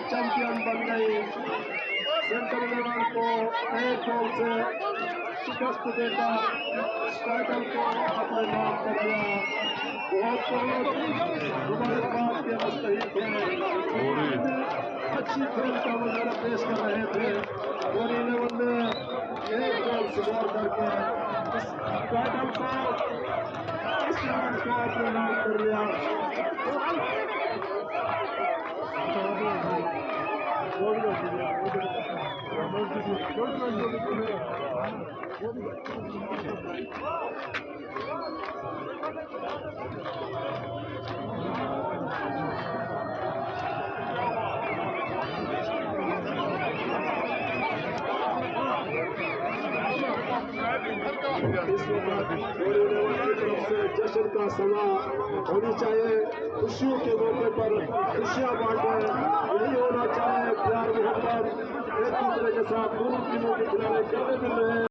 Champion बन गई। Central level को एक गोल से शिकस्त देकर टाइटल को अपने नाम कर लिया। बहुत मुबारकबाद के मुस्तहिक हैं। अच्छी खेल का मुजाहरा पेश कर रहे थे। गोरी लेवल ने एक गोल स्कोर करके इस टाइटल को अपने नाम कर लिया। जश्न का समा होनी चाहिए। खुशियों के मौके पर खुशियां बांटे, यही होना चाहिए। प्यार मोहब्बत एक दूसरे के साथ दोनों टीमों के खिलाड़ी करने मिल रहे हैं।